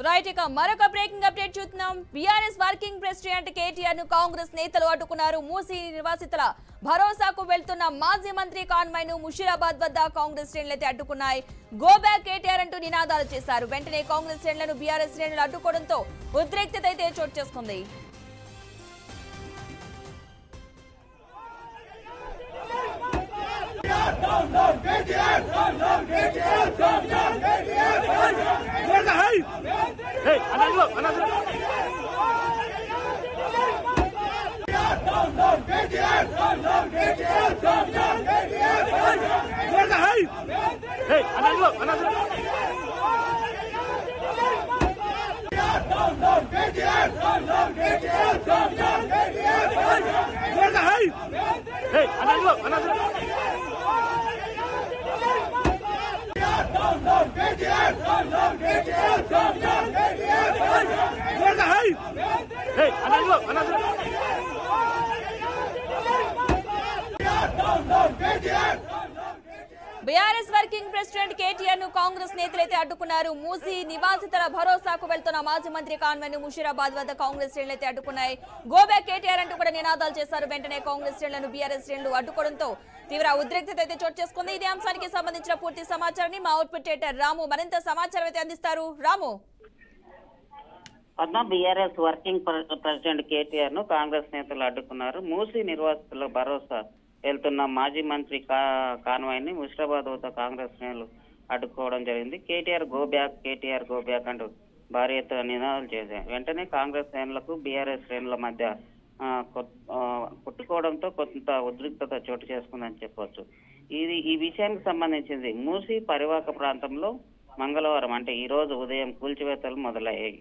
Right ఇక మరొక breaking update చూస్తున్నాం. బీఆర్ఎస్ వర్కింగ్ ప్రెసిడెంట్ కేటీఆర్ ను కాంగ్రెస్ నేతలు అడ్డుకున్నారు. మూసీ నివాసితుల భరోసాకు వెళ్తున్న మాజీ మంత్రి కాన్వాయ్ ను ముషీరాబాద్ వద్ద కాంగ్రెస్ శ్రేణులైతే అడ్డుకున్నాయి. గో బ్యాక్ కేటీఆర్ అంటూ నినాదాలు చేశారు. వెంటనే కాంగ్రెస్ శ్రేణులను బీఆర్ఎస్ శ్రేణులు అడ్డుకోవడంతో ఉద్రిక్తత అయితే చోటు చేసుకుంది. బీఆర్ఎస్ వర్కింగ్ ప్రెసిడెంట్ కేటీఆర్ ను కాంగ్రెస్ నేతలైతే అడ్డుకున్నారు. మూసీ నివాసితుల భరోసాకు వెళ్తున్న మాజీ మంత్రి కాన్వాయ్ ను ముషీరాబాద్ వద్ద కాంగ్రెస్ శ్రేణులైతే అడ్డుకున్నాయి. గో బ్యాక్ కేటీఆర్ అంటూ కూడా నినాదాలు చేశారు. వెంటనే కాంగ్రెస్ శ్రేణులను బీఆర్ఎస్ శ్రేణులు అడ్డుకోవడంతో తీవ్ర ఉద్రిక్తత అయితే చోటు చేసుకుంది. ఇదే అంశానికి సంబంధించిన పూర్తి సమాచారాన్ని మా అవుట్పుట్ ఎడిటర్ రాము మరింత సమాచారం అయితే అందిస్తారు. రాము, బీఆర్ఎస్ వర్కింగ్ ప్రెసిడెంట్ కేటీఆర్ ను కాంగ్రెస్ నేతలు అడ్డుకున్నారు. మూసీ నిర్వాసితుల భరోసా వెళ్తున్న మాజీ మంత్రి కాన్వాయ్ ని ముషీరాబాద్ వద్ద కాంగ్రెస్ శ్రేణులు అడ్డుకోవడం జరిగింది. కేటీఆర్ గో బ్యాక్ అంటూ భారీ ఎత్తున నినాదాలు చేశారు. వెంటనే కాంగ్రెస్ శ్రేణులకు బీఆర్ఎస్ శ్రేణుల మధ్య కొట్టుకోవడంతో కొంత ఉద్రిక్తత చోటు చేసుకుందని చెప్పవచ్చు. ఈ విషయానికి సంబంధించింది మూసీ పరివాహక ప్రాంతంలో మంగళవారం అంటే ఈ రోజు ఉదయం కూల్చివేతలు మొదలయ్యాయి.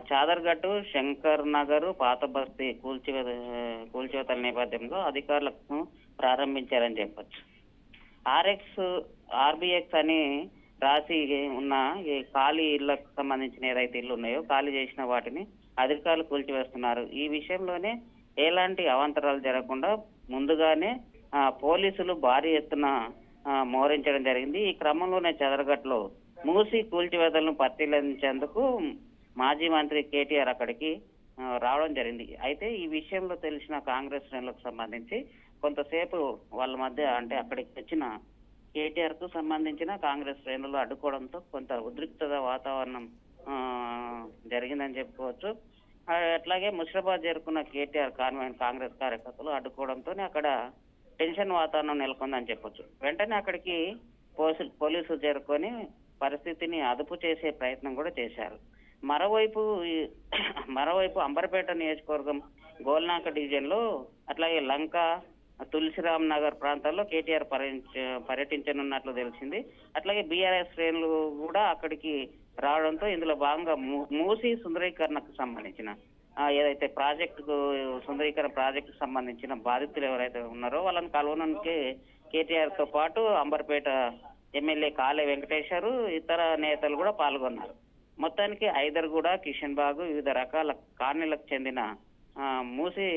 చాదర్ఘట్టు, శంకర్ నగర్, పాత బస్తీ కూల్చివేతల నేపథ్యంలో అధికారులకు ప్రారంభించారని చెప్పొచ్చు. ఆర్బిఎక్స్ అని రాసి ఉన్న ఈ ఖాళీ ఇళ్లకు సంబంధించిన ఏదైతే ఇల్లు ఉన్నాయో ఖాళీ చేసిన వాటిని అధికారులు కూల్చివేస్తున్నారు. ఈ విషయంలోనే ఎలాంటి అవాంతరాలు జరగకుండా ముందుగానే పోలీసులు భారీ ఎత్తున మోహరించడం జరిగింది. ఈ క్రమంలోనే చదరగట్లో మూసీ కూల్చివేతలను పరిశీలించేందుకు మాజీ మంత్రి కేటీఆర్ అక్కడికి రావడం జరిగింది. అయితే ఈ విషయంలో తెలిసిన కాంగ్రెస్ శ్రేణులకు సంబంధించి కొంతసేపు వాళ్ళ మధ్య అంటే అక్కడికి వచ్చిన కేటీఆర్ కు సంబంధించిన కాంగ్రెస్ శ్రేణులు అడ్డుకోవడంతో కొంత ఉద్రిక్తత వాతావరణం జరిగిందని చెప్పుకోవచ్చు. అట్లాగే ముషీరాబాద్ చేరుకున్న కేటీఆర్ కాంగ్రెస్ కార్యకర్తలు అడ్డుకోవడంతో అక్కడ టెన్షన్ వాతావరణం నెలకొందని చెప్పొచ్చు. వెంటనే అక్కడికి పోలీసులు చేరుకొని పరిస్థితిని అదుపు చేసే ప్రయత్నం కూడా చేశారు. మరోవైపు అంబర్పేట నియోజకవర్గం గోల్నాక డివిజన్ లో అట్లాగే లంక, తులసిరామ్ నగర్ ప్రాంతాల్లో కేటీఆర్ పర్యటించనున్నట్లు తెలిసింది. అట్లాగే బీఆర్ఎస్ శ్రేణులు కూడా అక్కడికి రావడంతో ఇందులో భాగంగా మూసీ సుందరీకరణకు సంబంధించిన ఏదైతే సుందరీకరణ ప్రాజెక్టు సంబంధించిన బాధితులు ఎవరైతే ఉన్నారో వాళ్ళని కలవడానికి కేటీఆర్ తో పాటు అంబర్పేట ఎమ్మెల్యే కాళే వెంకటేశ్వరు, ఇతర నేతలు కూడా పాల్గొన్నారు. మొత్తానికి ఐదర్గూడ, కిషన్ బాగు వివిధ రకాల కాలనీలకు చెందిన మూసీ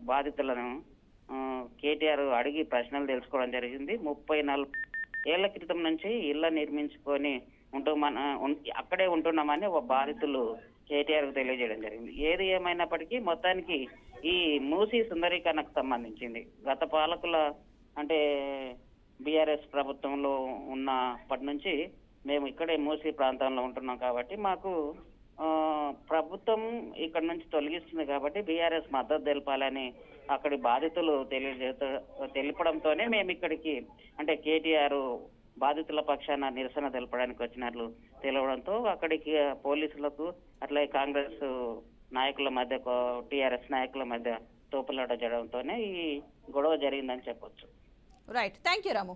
బాధితులను కేటీఆర్ అడిగి ప్రశ్నలు తెలుసుకోవడం జరిగింది. 30-40 ఏళ్ల క్రితం నుంచి ఇళ్ల నిర్మించుకొని అక్కడే ఉంటున్నామని బాధితులు కేటీఆర్ కు తెలియజేయడం జరిగింది. ఏది ఏమైనప్పటికీ మొత్తానికి ఈ మూసీ సుందరీకరణకు సంబంధించింది గత పాలకుల అంటే బీఆర్ఎస్ ప్రభుత్వంలో ఉన్నప్పటి నుంచి మేము ఇక్కడే మూసీ ప్రాంతంలో ఉంటున్నాం కాబట్టి మాకు ప్రభుత్వం ఇక్కడ నుంచి తొలగిస్తుంది కాబట్టి బీఆర్ఎస్ మద్దతు తెలపాలని అక్కడి బాధితులు తెలపడంతోనే మేము ఇక్కడికి అంటే కేటీఆర్ బాధితుల పక్షాన నిరసన తెలపడానికి వచ్చినట్లు తెలవడంతో అక్కడికి పోలీసులకు అట్లాగే కాంగ్రెస్ నాయకుల మధ్య టీఆర్ఎస్ నాయకుల మధ్య తోపులాట జరగడంతోనే ఈ గొడవ జరిగిందని చెప్పొచ్చు. Right, thank you Ramu.